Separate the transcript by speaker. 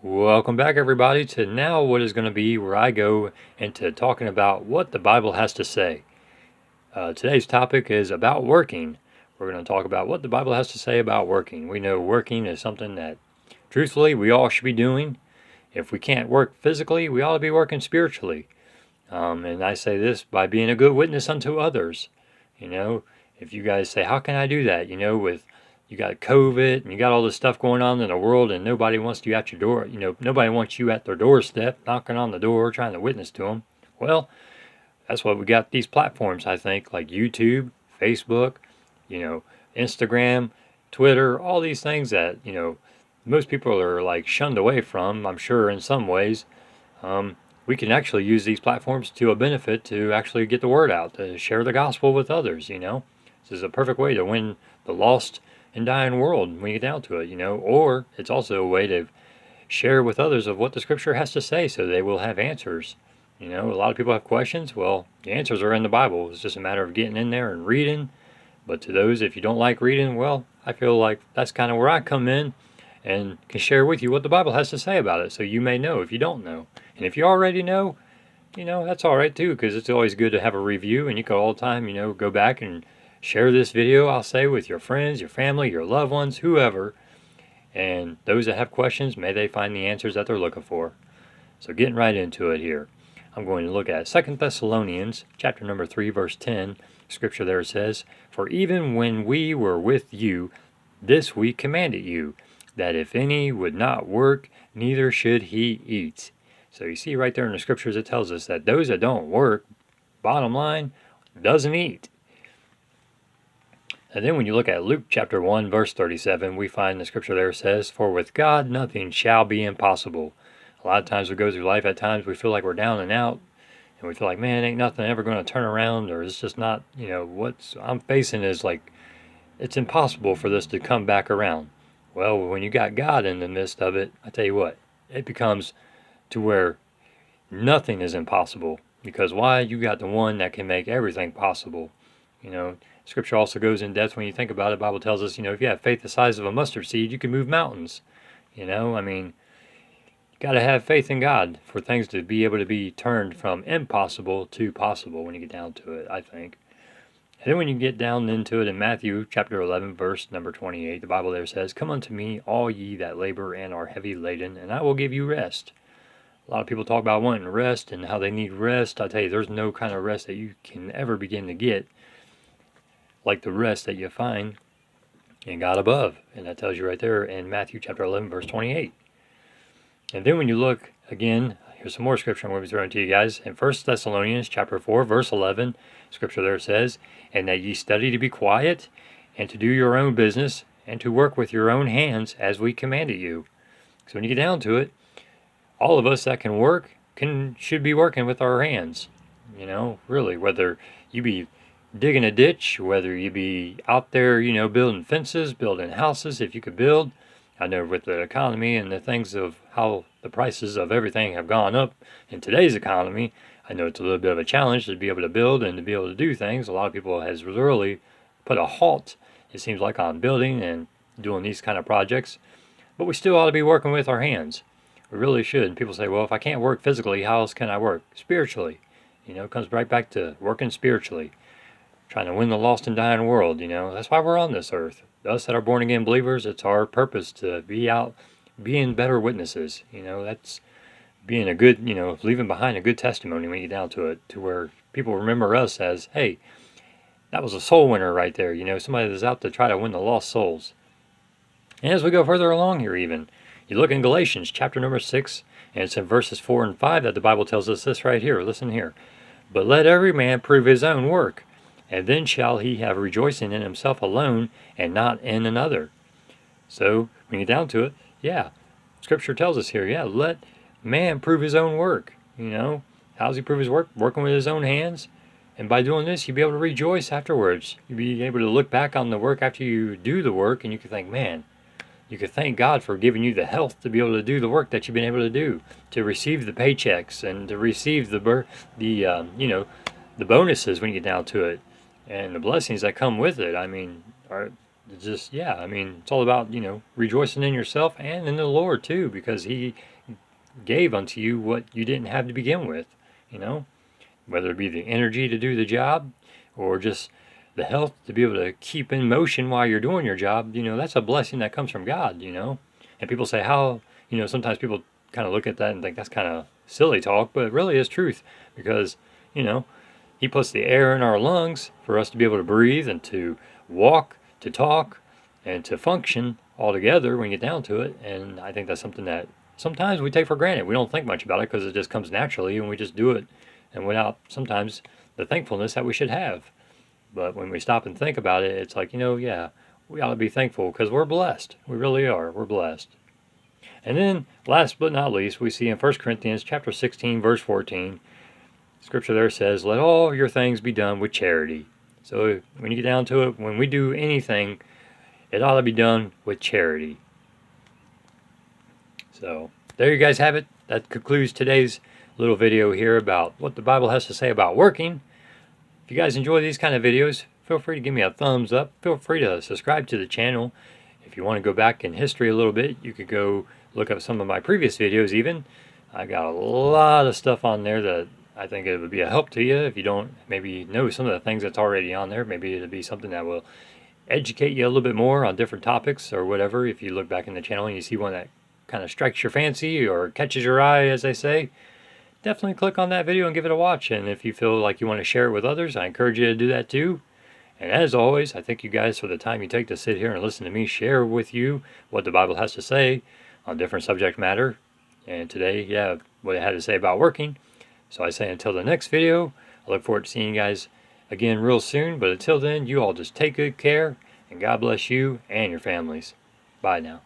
Speaker 1: Welcome back, everybody, to now what is going to be where I go into talking about what the Bible has to say. Today's topic is about working. We're going to talk about what the Bible has to say about working. We know working is something that, truthfully, we all should be doing. If we can't work physically, we ought to be working spiritually. And I say this by being a good witness unto others. If you guys say, how can I do that? With you got COVID and you got all this stuff going on in the world and nobody wants you at your door. Nobody wants you at their doorstep, knocking on the door, trying to witness to them. Well, that's why we got these platforms, I think, like YouTube, Facebook, Instagram, Twitter, all these things that, most people are like shunned away from, I'm sure, in some ways. We can actually use these platforms to a benefit to actually get the word out, to share the gospel with others, This is a perfect way to win the lost and dying world when you get down to it, Or it's also a way to share with others of what the scripture has to say so they will have answers. A lot of people have questions. Well, the answers are in the Bible. It's just a matter of getting in there and reading. But to those, if you don't like reading, well, I feel like that's kind of where I come in and can share with you what the Bible has to say about it so you may know if you don't know. And if you already know, that's all right too, because it's always good to have a review, and you can all the time, go back and share this video, I'll say, with your friends, your family, your loved ones, whoever. And those that have questions, may they find the answers that they're looking for. So getting right into it here. I'm going to look at 2 Thessalonians chapter number 3, verse 10. Scripture there says, "For even when we were with you, this we commanded you, that if any would not work, neither should he eat." So you see right there in the scriptures, it tells us that those that don't work, bottom line, doesn't eat. And then when you look at Luke chapter 1, verse 37, we find the scripture there says, "For with God nothing shall be impossible." A lot of times we go through life, at times we feel like we're down and out, and we feel like, man, ain't nothing ever going to turn around, or it's just not, what I'm facing is like, it's impossible for this to come back around. Well, when you got God in the midst of it, I tell you what, it becomes to where nothing is impossible. Because why? You got the one that can make everything possible. Scripture also goes in depth when you think about it. The Bible tells us, if you have faith the size of a mustard seed, you can move mountains. You got to have faith in God for things to be able to be turned from impossible to possible when you get down to it, I think. And then when you get down into it in Matthew chapter 11, verse number 28, the Bible there says, "Come unto me, all ye that labor and are heavy laden, and I will give you rest." A lot of people talk about wanting rest and how they need rest. I tell you, there's no kind of rest that you can ever begin to get like the rest that you find in God above. And that tells you right there in Matthew chapter 11, verse 28. And then when you look again, here's some more scripture I'm going to be throwing to you guys. In 1 Thessalonians chapter 4, verse 11, scripture there says, "And that ye study to be quiet, and to do your own business, and to work with your own hands, as we commanded you." So when you get down to it, all of us that can work should be working with our hands. Really, whether you be digging a ditch, whether you be out there, building fences, building houses, if you could build. I know with the economy and the things of how the prices of everything have gone up in today's economy, I know it's a little bit of a challenge to be able to build and to be able to do things. A lot of people has really put a halt, it seems like, on building and doing these kind of projects. But we still ought to be working with our hands. We really should. And people say, well, if I can't work physically, how else can I work? Spiritually. It comes right back to working spiritually. Trying to win the lost and dying world, That's why we're on this earth. Us that are born again believers, it's our purpose to be out being better witnesses. That's being a good, leaving behind a good testimony when you get down to it, to where people remember us as, hey, that was a soul winner right there. Somebody that's out to try to win the lost souls. And as we go further along here even, you look in Galatians chapter number 6, and it's in verses 4 and 5 that the Bible tells us this right here. Listen here. "But let every man prove his own work, and then shall he have rejoicing in himself alone, and not in another." So, when you get down to it, yeah, Scripture tells us here, let man prove his own work. How does he prove his work? Working with his own hands. And by doing this, you'll be able to rejoice afterwards. You'll be able to look back on the work after you do the work, and you can think, man, you can thank God for giving you the health to be able to do the work that you've been able to do, to receive the paychecks and to receive the bonuses when you get down to it. And the blessings that come with it, it's just, yeah, I mean, it's all about, rejoicing in yourself and in the Lord too, because He gave unto you what you didn't have to begin with, you know, whether it be the energy to do the job or just the health to be able to keep in motion while you're doing your job. That's a blessing that comes from God. And people say how, sometimes people kind of look at that and think that's kind of silly talk, but it really is truth, because He puts the air in our lungs for us to be able to breathe and to walk, to talk, and to function all together when you get down to it. And I think that's something that sometimes we take for granted. We don't think much about it because it just comes naturally and we just do it, and without sometimes the thankfulness that we should have. But when we stop and think about it, it's like, yeah, we ought to be thankful because we're blessed. We really are. We're blessed. And then, last but not least, we see in 1 Corinthians chapter 16, verse 14, Scripture there says, "Let all your things be done with charity." So when you get down to it, when we do anything, it ought to be done with charity. So there you guys have it. That concludes today's little video here about what the Bible has to say about working. If you guys enjoy these kind of videos, feel free to give me a thumbs up. Feel free to subscribe to the channel. If you want to go back in history a little bit, you could go look up some of my previous videos even. I got a lot of stuff on there that I think it would be a help to you. If you don't maybe know some of the things that's already on there, maybe it'll be something that will educate you a little bit more on different topics or whatever. If you look back in the channel and you see one that kind of strikes your fancy or catches your eye, as they say, definitely click on that video and give it a watch. And if you feel like you want to share it with others, I encourage you to do that too. And as always, I thank you guys for the time you take to sit here and listen to me share with you what the Bible has to say on different subject matter. And today, yeah, what it had to say about working. So I say until the next video, I look forward to seeing you guys again real soon. But until then, you all just take good care, and God bless you and your families. Bye now.